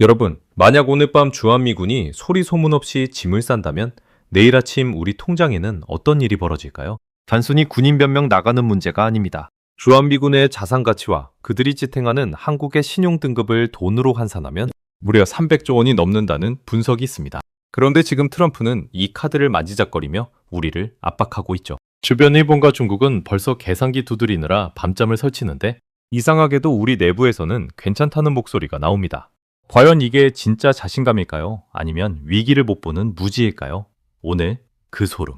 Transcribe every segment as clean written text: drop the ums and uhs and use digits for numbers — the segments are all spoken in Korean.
여러분, 만약 오늘 밤 주한미군이 소리 소문 없이 짐을 싼다면 내일 아침 우리 통장에는 어떤 일이 벌어질까요? 단순히 군인 몇 명 나가는 문제가 아닙니다. 주한미군의 자산 가치와 그들이 지탱하는 한국의 신용 등급을 돈으로 환산하면 무려 300조 원이 넘는다는 분석이 있습니다. 그런데 지금 트럼프는 이 카드를 만지작거리며 우리를 압박하고 있죠. 주변 일본과 중국은 벌써 계산기 두드리느라 밤잠을 설치는데 이상하게도 우리 내부에서는 괜찮다는 목소리가 나옵니다. 과연 이게 진짜 자신감일까요? 아니면 위기를 못 보는 무지일까요? 오늘 그 소름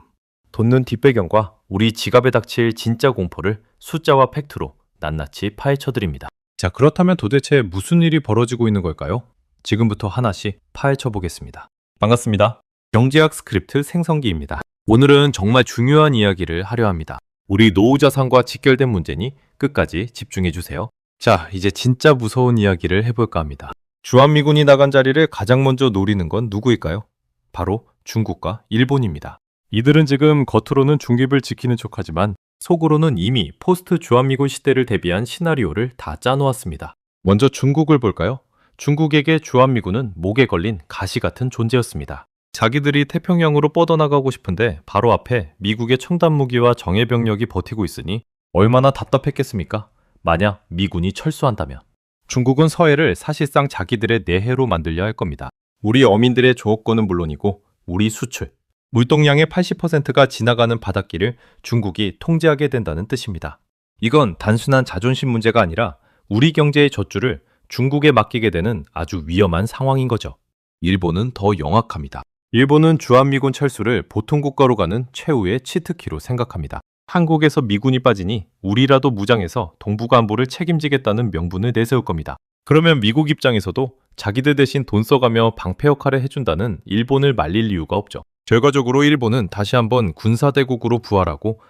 돋는 뒷배경과 우리 지갑에 닥칠 진짜 공포를 숫자와 팩트로 낱낱이 파헤쳐드립니다. 자, 그렇다면 도대체 무슨 일이 벌어지고 있는 걸까요? 지금부터 하나씩 파헤쳐 보겠습니다. 반갑습니다. 경제학 스크립트 생성기입니다. 오늘은 정말 중요한 이야기를 하려 합니다. 우리 노후 자산과 직결된 문제니 끝까지 집중해 주세요. 자, 이제 진짜 무서운 이야기를 해볼까 합니다. 주한미군이 나간 자리를 가장 먼저 노리는 건 누구일까요? 바로 중국과 일본입니다. 이들은 지금 겉으로는 중립을 지키는 척하지만 속으로는 이미 포스트 주한미군 시대를 대비한 시나리오를 다 짜놓았습니다. 먼저 중국을 볼까요? 중국에게 주한미군은 목에 걸린 가시 같은 존재였습니다. 자기들이 태평양으로 뻗어나가고 싶은데 바로 앞에 미국의 첨단 무기와 정예병력이 버티고 있으니 얼마나 답답했겠습니까? 만약 미군이 철수한다면. 중국은 서해를 사실상 자기들의 내해로 만들려 할 겁니다. 우리 어민들의 조업권은 물론이고 우리 수출, 물동량의 80%가 지나가는 바닷길을 중국이 통제하게 된다는 뜻입니다. 이건 단순한 자존심 문제가 아니라 우리 경제의 젖줄을 중국에 맡기게 되는 아주 위험한 상황인 거죠. 일본은 더 영악합니다. 일본은 주한미군 철수를 보통 국가로 가는 최후의 치트키로 생각합니다. 한국에서 미군이 빠지니 우리라도 무장해서 동북아 안보를 책임지겠다는 명분을 내세울 겁니다. 그러면 미국 입장에서도 자기들 대신 돈 써가며 방패 역할을 해준다는 일본을 말릴 이유가 없죠. 결과적으로 일본은 다시 한번 군사대국으로 부활하고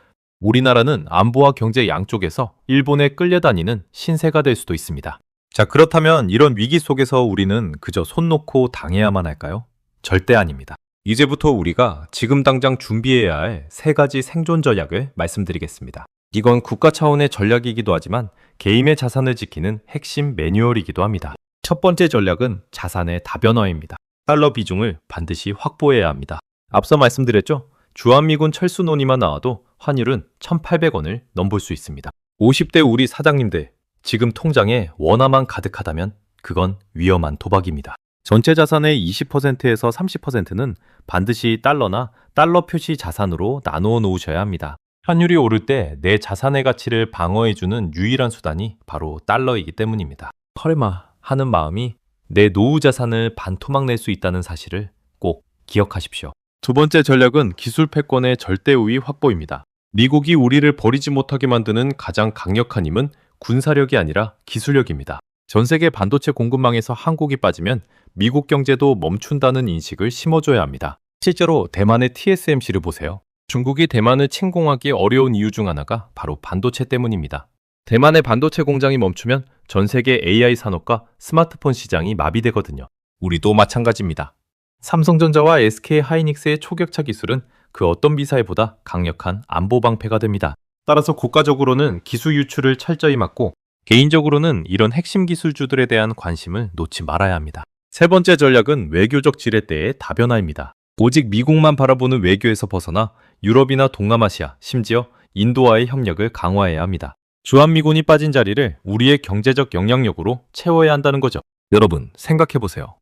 우리나라는 안보와 경제 양쪽에서 일본에 끌려다니는 신세가 될 수도 있습니다. 자, 그렇다면 이런 위기 속에서 우리는 그저 손 놓고 당해야만 할까요? 절대 아닙니다. 이제부터 우리가 지금 당장 준비해야 할 3가지 생존 전략을 말씀드리겠습니다. 이건 국가 차원의 전략이기도 하지만 개인의 자산을 지키는 핵심 매뉴얼이기도 합니다. 첫 번째 전략은 자산의 다변화입니다. 달러 비중을 반드시 확보해야 합니다. 앞서 말씀드렸죠? 주한미군 철수 논의만 나와도 환율은 1,800원을 넘볼 수 있습니다. 50대 우리 사장님들, 지금 통장에 원화만 가득하다면 그건 위험한 도박입니다. 전체 자산의 20%에서 30%는 반드시 달러나 달러 표시 자산으로 나누어 놓으셔야 합니다. 환율이 오를 때 내 자산의 가치를 방어해주는 유일한 수단이 바로 달러이기 때문입니다. 설마 하는 마음이 내 노후 자산을 반토막 낼 수 있다는 사실을 꼭 기억하십시오. 두 번째 전략은 기술 패권의 절대 우위 확보입니다. 미국이 우리를 버리지 못하게 만드는 가장 강력한 힘은 군사력이 아니라 기술력입니다. 전 세계 반도체 공급망에서 한국이 빠지면 미국 경제도 멈춘다는 인식을 심어줘야 합니다. 실제로 대만의 TSMC를 보세요. 중국이 대만을 침공하기 어려운 이유 중 하나가 바로 반도체 때문입니다. 대만의 반도체 공장이 멈추면 전 세계 AI 산업과 스마트폰 시장이 마비되거든요. 우리도 마찬가지입니다. 삼성전자와 SK하이닉스의 초격차 기술은 그 어떤 미사일보다 강력한 안보 방패가 됩니다. 따라서 국가적으로는 기술 유출을 철저히 막고 개인적으로는 이런 핵심 기술주들에 대한 관심을 놓지 말아야 합니다. 세 번째 전략은 외교적 지렛대의 다변화입니다. 오직 미국만 바라보는 외교에서 벗어나 유럽이나 동남아시아, 심지어 인도와의 협력을 강화해야 합니다. 주한미군이 빠진 자리를 우리의 경제적 영향력으로 채워야 한다는 거죠. 여러분, 생각해보세요.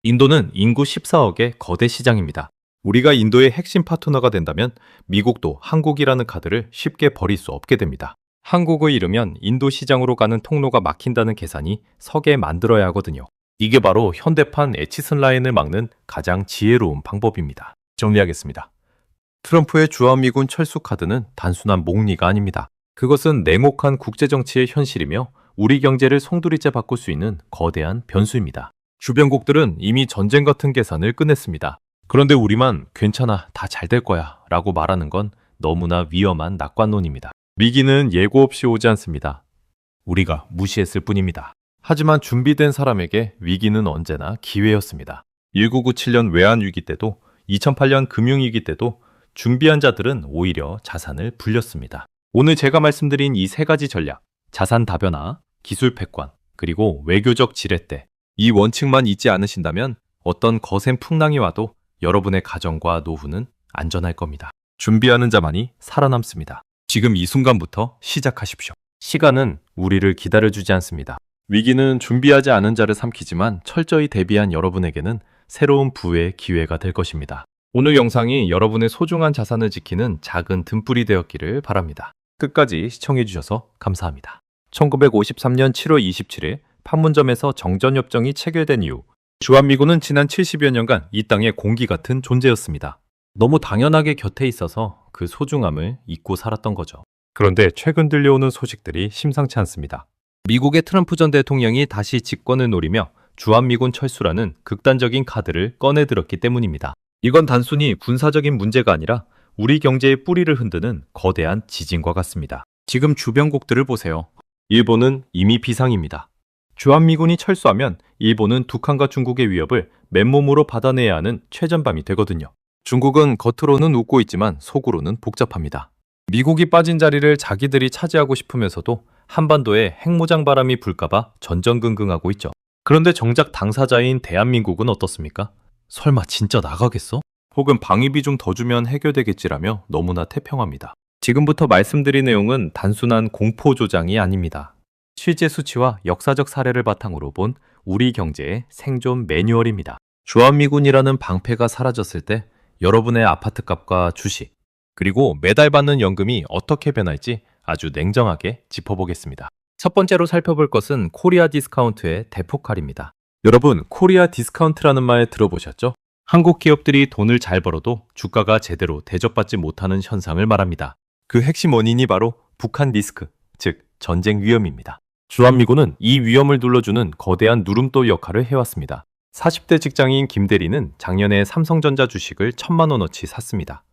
인도는 인구 14억의 거대 시장입니다. 우리가 인도의 핵심 파트너가 된다면 미국도 한국이라는 카드를 쉽게 버릴 수 없게 됩니다. 한국을 잃으면 인도 시장으로 가는 통로가 막힌다는 계산이 서게 만들어야 하거든요. 이게 바로 현대판 에치슨 라인을 막는 가장 지혜로운 방법입니다. 정리하겠습니다. 트럼프의 주한미군 철수 카드는 단순한 목리가 아닙니다. 그것은 냉혹한 국제정치의 현실이며 우리 경제를 송두리째 바꿀 수 있는 거대한 변수입니다. 주변국들은 이미 전쟁 같은 계산을 끝냈습니다. 그런데 우리만 괜찮아, 다 잘 될 거야 라고 말하는 건 너무나 위험한 낙관론입니다. 위기는 예고 없이 오지 않습니다. 우리가 무시했을 뿐입니다. 하지만 준비된 사람에게 위기는 언제나 기회였습니다. 1997년 외환위기 때도 2008년 금융위기 때도 준비한 자들은 오히려 자산을 불렸습니다. 오늘 제가 말씀드린 이 3가지 전략, 자산 다변화, 기술 패권, 그리고 외교적 지렛대, 이 원칙만 잊지 않으신다면 어떤 거센 풍랑이 와도 여러분의 가정과 노후는 안전할 겁니다. 준비하는 자만이 살아남습니다. 지금 이 순간부터 시작하십시오. 시간은 우리를 기다려주지 않습니다. 위기는 준비하지 않은 자를 삼키지만 철저히 대비한 여러분에게는 새로운 부의 기회가 될 것입니다. 오늘 영상이 여러분의 소중한 자산을 지키는 작은 등불이 되었기를 바랍니다. 끝까지 시청해주셔서 감사합니다. 1953년 7월 27일 판문점에서 정전협정이 체결된 이후 주한미군은 지난 70여 년간 이 땅의 공기 같은 존재였습니다. 너무 당연하게 곁에 있어서 그 소중함을 잊고 살았던 거죠. 그런데 최근 들려오는 소식들이 심상치 않습니다. 미국의 트럼프 전 대통령이 다시 집권을 노리며 주한미군 철수라는 극단적인 카드를 꺼내들었기 때문입니다. 이건 단순히 군사적인 문제가 아니라 우리 경제의 뿌리를 흔드는 거대한 지진과 같습니다. 지금 주변국들을 보세요. 일본은 이미 비상입니다. 주한미군이 철수하면 일본은 북한과 중국의 위협을 맨몸으로 받아내야 하는 최전밤이 되거든요. 중국은 겉으로는 웃고 있지만 속으로는 복잡합니다. 미국이 빠진 자리를 자기들이 차지하고 싶으면서도 한반도에 핵무장 바람이 불까봐 전전긍긍하고 있죠. 그런데 정작 당사자인 대한민국은 어떻습니까? 설마 진짜 나가겠어? 혹은 방위비 좀 더 주면 해결되겠지라며 너무나 태평합니다. 지금부터 말씀드릴 내용은 단순한 공포 조장이 아닙니다. 실제 수치와 역사적 사례를 바탕으로 본 우리 경제의 생존 매뉴얼입니다. 주한미군이라는 방패가 사라졌을 때 여러분의 아파트값과 주식, 그리고 매달 받는 연금이 어떻게 변할지 아주 냉정하게 짚어보겠습니다. 첫 번째로 살펴볼 것은 코리아 디스카운트의 대폭발입니다. 여러분, 코리아 디스카운트라는 말 들어보셨죠? 한국 기업들이 돈을 잘 벌어도 주가가 제대로 대접받지 못하는 현상을 말합니다. 그 핵심 원인이 바로 북한 리스크, 즉 전쟁 위험입니다. 주한미군은 이 위험을 눌러주는 거대한 누름돌 역할을 해왔습니다. 40대 직장인 김대리는 작년에 삼성전자 주식을 1,000만 원어치 샀습니다.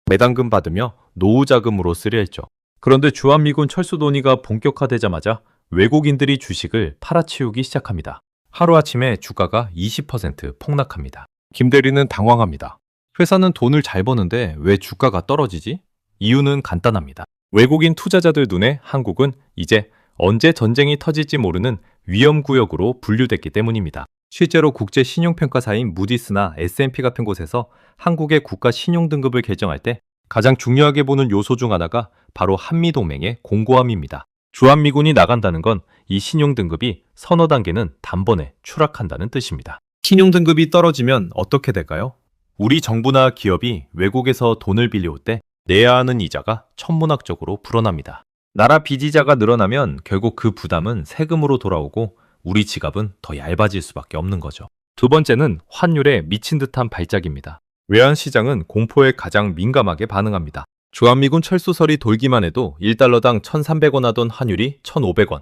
매당금 받으며 노후 자금으로 쓰려 했죠. 그런데 주한미군 철수 논의가 본격화되자마자 외국인들이 주식을 팔아치우기 시작합니다. 하루아침에 주가가 20% 폭락합니다. 김대리는 당황합니다. 회사는 돈을 잘 버는데 왜 주가가 떨어지지? 이유는 간단합니다. 외국인 투자자들 눈에 한국은 이제 언제 전쟁이 터질지 모르는 위험구역으로 분류됐기 때문입니다. 실제로 국제 신용평가사인 무디스나 S&P 같은 곳에서 한국의 국가 신용등급을 결정할 때 가장 중요하게 보는 요소 중 하나가 바로 한미동맹의 공고함입니다. 주한미군이 나간다는 건 이 신용등급이 서너 단계는 단번에 추락한다는 뜻입니다. 신용등급이 떨어지면 어떻게 될까요? 우리 정부나 기업이 외국에서 돈을 빌려올 때 내야 하는 이자가 천문학적으로 불어납니다. 나라 빚이자가 늘어나면 결국 그 부담은 세금으로 돌아오고 우리 지갑은 더 얇아질 수밖에 없는 거죠. 두 번째는 환율에 미친 듯한 발작입니다. 외환시장은 공포에 가장 민감하게 반응합니다. 주한미군 철수설이 돌기만 해도 1달러당 1,300원 하던 환율이 1,500원,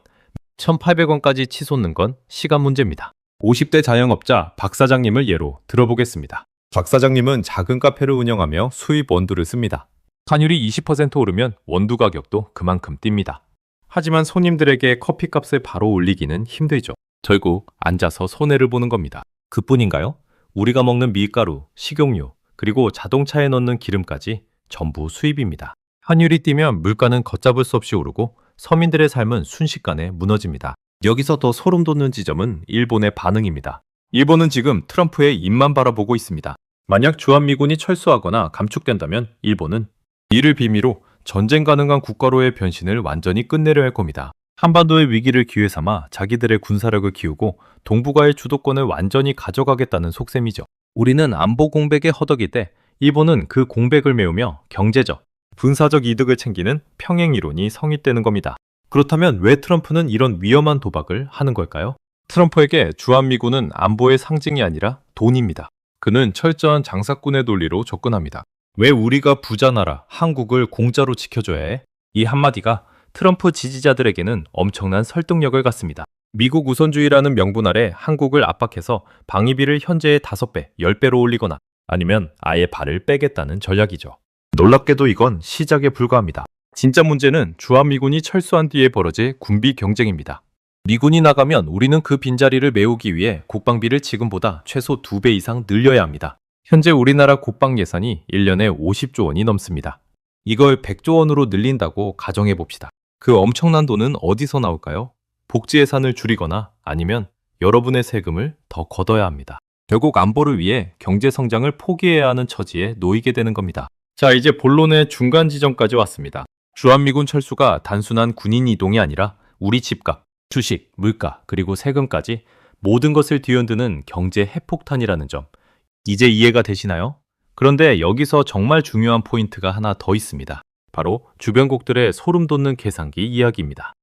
1,800원까지 치솟는 건 시간 문제입니다. 50대 자영업자 박 사장님을 예로 들어보겠습니다. 박 사장님은 작은 카페를 운영하며 수입 원두를 씁니다. 환율이 20% 오르면 원두 가격도 그만큼 뜁니다. 하지만 손님들에게 커피값을 바로 올리기는 힘들죠. 결국 앉아서 손해를 보는 겁니다. 그뿐인가요? 우리가 먹는 밀가루, 식용유, 그리고 자동차에 넣는 기름까지 전부 수입입니다. 환율이 뛰면 물가는 걷잡을 수 없이 오르고 서민들의 삶은 순식간에 무너집니다. 여기서 더 소름 돋는 지점은 일본의 반응입니다. 일본은 지금 트럼프의 입만 바라보고 있습니다. 만약 주한미군이 철수하거나 감축된다면 일본은 이를 빌미로 전쟁 가능한 국가로의 변신을 완전히 끝내려 할 겁니다. 한반도의 위기를 기회 삼아 자기들의 군사력을 키우고 동북아의 주도권을 완전히 가져가겠다는 속셈이죠. 우리는 안보 공백에 허덕일 때 일본은 그 공백을 메우며 경제적, 군사적 이득을 챙기는 평행 이론이 성립되는 겁니다. 그렇다면 왜 트럼프는 이런 위험한 도박을 하는 걸까요? 트럼프에게 주한미군은 안보의 상징이 아니라 돈입니다. 그는 철저한 장사꾼의 논리로 접근합니다. 왜 우리가 부자 나라 한국을 공짜로 지켜줘야 해? 이 한마디가 트럼프 지지자들에게는 엄청난 설득력을 갖습니다. 미국 우선주의라는 명분 아래 한국을 압박해서 방위비를 현재의 5배, 10배로 올리거나 아니면 아예 발을 빼겠다는 전략이죠. 놀랍게도 이건 시작에 불과합니다. 진짜 문제는 주한미군이 철수한 뒤에 벌어질 군비 경쟁입니다. 미군이 나가면 우리는 그 빈자리를 메우기 위해 국방비를 지금보다 최소 2배 이상 늘려야 합니다. 현재 우리나라 국방 예산이 1년에 50조 원이 넘습니다. 이걸 100조 원으로 늘린다고 가정해 봅시다. 그 엄청난 돈은 어디서 나올까요? 복지 예산을 줄이거나 아니면 여러분의 세금을 더 걷어야 합니다. 결국 안보를 위해 경제 성장을 포기해야 하는 처지에 놓이게 되는 겁니다. 자, 이제 본론의 중간 지점까지 왔습니다. 주한미군 철수가 단순한 군인 이동이 아니라 우리 집값, 주식, 물가, 그리고 세금까지 모든 것을 뒤흔드는 경제 핵폭탄이라는 점, 이제 이해가 되시나요? 그런데 여기서 정말 중요한 포인트가 하나 더 있습니다. 바로 주변국들의 소름 돋는 계산기 이야기입니다.